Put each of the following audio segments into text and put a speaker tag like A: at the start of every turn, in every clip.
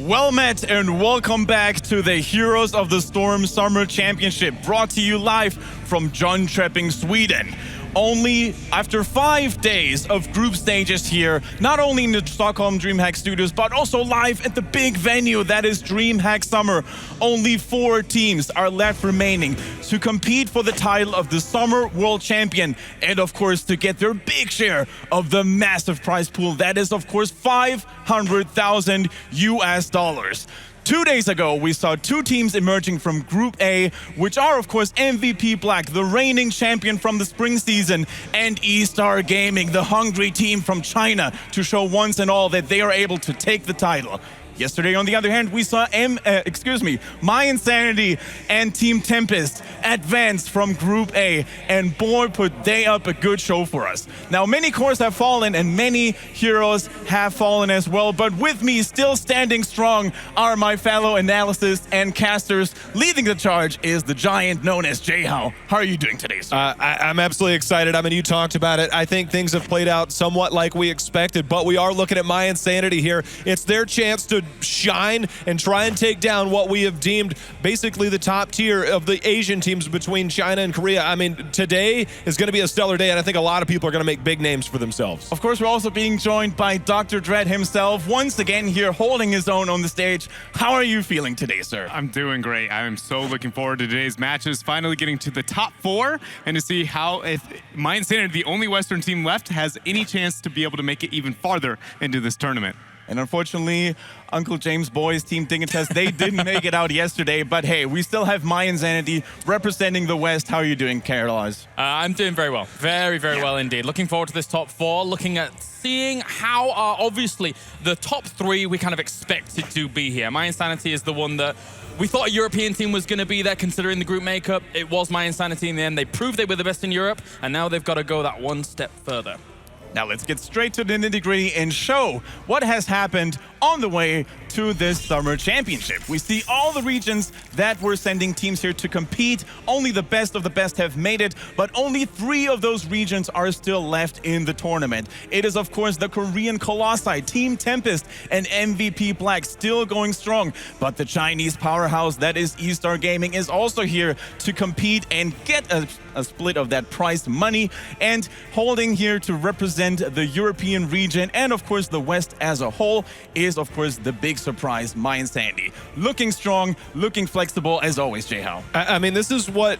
A: Well met and welcome back to the Heroes of the Storm Summer Championship, brought to you live from Jönköping, Sweden. Only after 5 days of group stages here, not only in the Stockholm DreamHack studios, but also live at the big venue that is DreamHack Summer. Only 4 teams are left remaining to compete for the title of the Summer World Champion, and of course to get their big share of the massive prize pool that is of course $500,000 US. 2 days ago, we saw 2 teams emerging from Group A, which are, of course, MVP Black, the reigning champion from the spring season, and E-Star Gaming, the hungry team from China, to show once and all that they are able to take the title. Yesterday, on the other hand, we saw My Insanity and Team Tempest advance from Group A, and boy, put they up a good show for us. Now, many cores have fallen, and many heroes have fallen as well, but with me, still standing strong, are my fellow analysts and casters. Leading the charge is the giant known as J-How. How are you doing today, sir?
B: I'm absolutely excited. I mean, you talked about it. I think things have played out somewhat like we expected, but we are looking at My Insanity here. It's their chance to shine and try and take down what we have deemed basically the top tier of the Asian teams between China and Korea. I mean, today is going to be a stellar day, and I think a lot of people are going to make big names for themselves.
A: Of course, we're also being joined by Dr. Dread himself, once again here holding his own on the stage. How are you feeling today, sir?
C: I'm doing great. I'm so looking forward to today's matches, finally getting to the top 4, and to see how, if My Insanity, the only Western team left, has any chance to be able to make it even farther into this tournament.
A: And unfortunately, Uncle James' boys, Team Dingitas, they didn't make it out yesterday. But hey, we still have My Insanity representing the West. How are you doing, Carolize?
D: I'm doing very well. Very well indeed. Looking forward to this top 4, looking at seeing how obviously the top 3 we kind of expected to be here. My Insanity is the one that we thought a European team was going to be there considering the group makeup. It was My Insanity in the end. They proved they were the best in Europe, and now they've got to go that one step further.
A: Now let's get straight to the nitty-gritty and show what has happened on the way to this Summer Championship. We see all the regions that were sending teams here to compete. Only the best of the best have made it, but only 3 of those regions are still left in the tournament. It is, of course, the Korean Colossi, Team Tempest, and MVP Black still going strong. But the Chinese powerhouse that is E-Star Gaming is also here to compete and get a split of that prize money, and holding here to represent the European region and of course the West as a whole is of course the big surprise, My Insanity. Looking strong, looking flexible as always, J-How.
B: I mean, this is what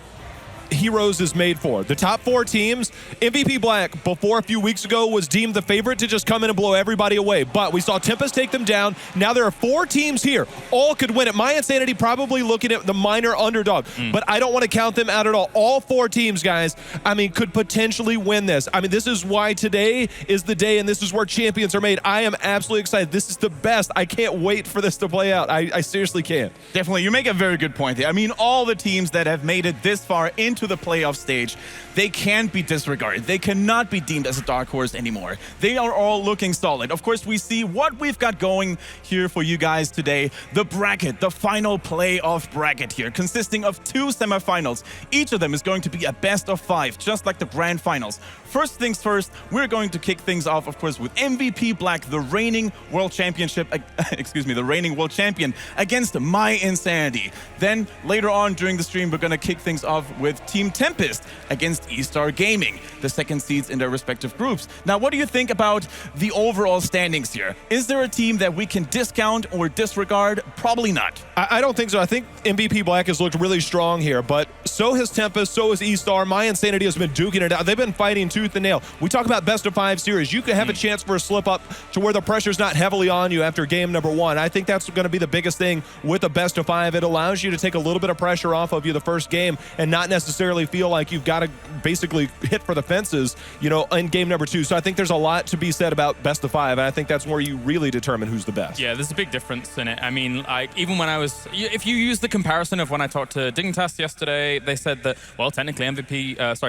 B: Heroes is made for. The top 4 teams, MVP Black before a few weeks ago was deemed the favorite to just come in and blow everybody away, but we saw Tempest take them down. Now there are 4 teams here. All could win it. My Insanity probably looking at the minor underdog, but I don't want to count them out at all. All 4 teams, guys, I mean, could potentially win this. I mean, this is why today is the day, and this is where champions are made. I am absolutely excited. This is the best. I can't wait for this to play out. I seriously can't.
A: Definitely, you make a very good point there. I mean, all the teams that have made it this far into the playoff stage, they can't be disregarded. They cannot be deemed as a dark horse anymore. They are all looking solid. Of course, we see what we've got going here for you guys today. The bracket, the final playoff bracket here, consisting of 2 semifinals. Each of them is going to be a best of 5, just like the grand finals. First things first, we're going to kick things off, of course, with MVP Black, the reigning world championship, the reigning world champion against My Insanity. Then later on during the stream, we're going to kick things off with Team Tempest against E-Star Gaming, the second seeds in their respective groups. Now, what do you think about the overall standings here? Is there a team that we can discount or disregard? Probably not.
B: I don't think so. I think MVP Black has looked really strong here, but so has Tempest, so has E-Star. My Insanity has been duking it out. They've been fighting tooth and nail. We talk about best of 5 series. You could have a chance for a slip up to where the pressure's not heavily on you after game number 1. I think that's going to be the biggest thing with a best of 5. It allows you to take a little bit of pressure off of you the first game and not necessarily feel like you've got to basically hit for the fences, you know, in game number 2. So I think there's a lot to be said about best of 5, and I think that's where you really determine who's the best.
D: Yeah, there's a big difference in it. I mean, like, even when if you use the comparison of when I talked to Dignitas yesterday, they said that, well, technically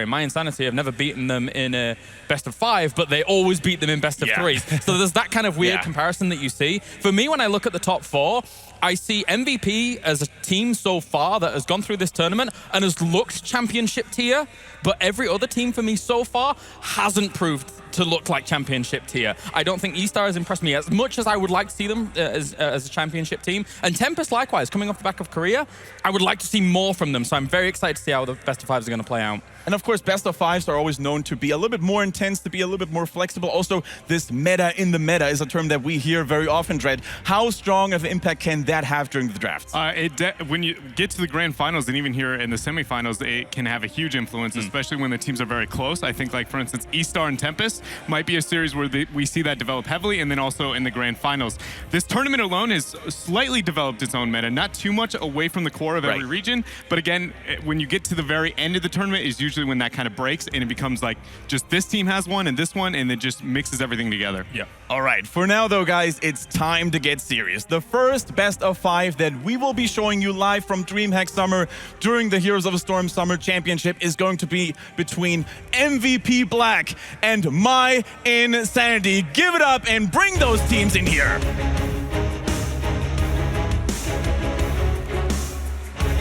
D: My Insanity have never beaten them in a best of 5, but they always beat them in best of 3. So there's that kind of weird comparison that you see. For me, when I look at the top 4, I see MVP as a team so far that has gone through this tournament and has looked championship tier, but every other team for me so far hasn't proved to look like championship tier. I don't think E-Star has impressed me as much as I would like to see them as a championship team. And Tempest, likewise, coming off the back of Korea, I would like to see more from them. So I'm very excited to see how the best of fives are going to play out.
A: And of course, best of fives are always known to be a little bit more intense, to be a little bit more flexible. Also, this meta in the meta is a term that we hear very often, Dread. How strong of an impact can that have during the draft?
C: When you get to the grand finals and even here in the semifinals, it can have a huge influence, especially when the teams are very close. I think, like, for instance, E-Star and Tempest might be a series where we see that develop heavily, and then also in the grand finals. This tournament alone has slightly developed its own meta, not too much away from the core of every region, but again, when you get to the very end of the tournament is usually when that kind of breaks and it becomes like just this team has one and it just mixes everything together.
A: Yeah. All right, for now though, guys, it's time to get serious. The first best of five that we will be showing you live from DreamHack Summer during the Heroes of the Storm Summer Championship is going to be between MVP Black and My Insanity. Give it up and bring those teams in here.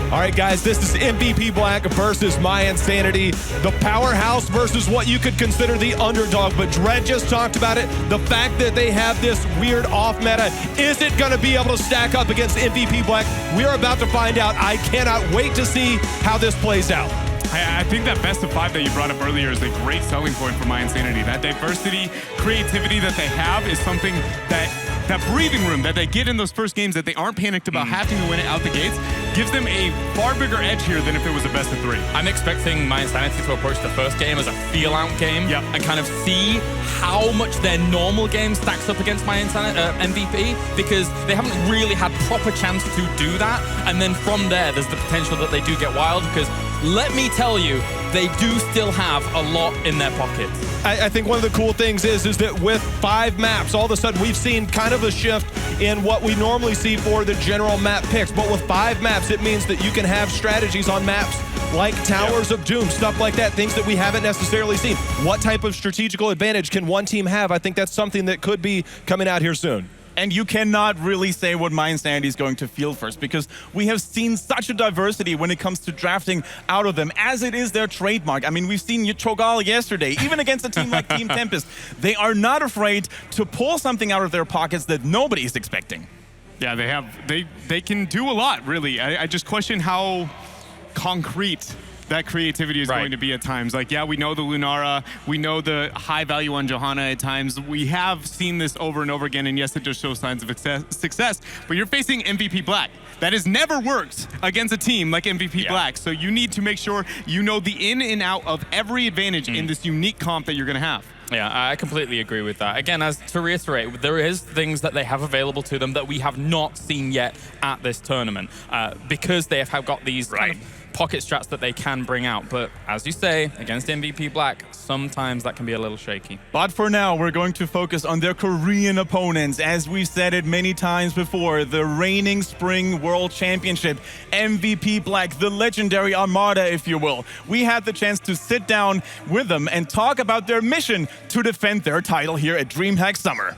B: All right, guys, this is MVP Black versus My Insanity. The powerhouse versus what you could consider the underdog. But Dread just talked about it. The fact that they have this weird off meta, is it going to be able to stack up against MVP Black? We are about to find out. I cannot wait to see how this plays out.
C: I think that best of five that you brought up earlier is a great selling point for My Insanity. That diversity, creativity that they have is something that breathing room that they get in those first games that they aren't panicked about having to win it out the gates gives them a far bigger edge here than if it was a best of three.
D: I'm expecting My Insanity to approach the first game as a feel-out game and kind of see how much their normal game stacks up against My Insanity MVP, because they haven't really had proper chance to do that. And then from there, there's the potential that they do get wild, because let me tell you, they do still have a lot in their pockets.
B: I think one of the cool things is that with 5 maps, all of a sudden we've seen kind of a shift in what we normally see for the general map picks. But with 5 maps, it means that you can have strategies on maps like Towers of Doom, stuff like that, things that we haven't necessarily seen. What type of strategical advantage can one team have? I think that's something that could be coming out here soon.
A: And you cannot really say what My Insanity is going to feel first, because we have seen such a diversity when it comes to drafting out of them, as it is their trademark. I mean, we've seen Cho'Gall yesterday, even against a team like Team Tempest. They are not afraid to pull something out of their pockets that nobody is expecting.
C: Yeah, they can do a lot, really. I just question how concrete that creativity is going to be at times. Like, yeah, we know the Lunara, we know the high value on Johanna at times. We have seen this over and over again, and yes, it does show signs of success, but you're facing MVP Black. That has never worked against a team like MVP Black, so you need to make sure you know the in and out of every advantage in this unique comp that you're going to have.
D: Yeah, I completely agree with that. Again, as to reiterate, there is things that they have available to them that we have not seen yet at this tournament, because they have got these kind of pocket strats that they can bring out. But as you say, against MVP Black, sometimes that can be a little shaky.
A: But for now, we're going to focus on their Korean opponents. As we've said it many times before, the reigning Spring World Championship, MVP Black, the legendary Armada, if you will. We had the chance to sit down with them and talk about their mission to defend their title here at DreamHack Summer.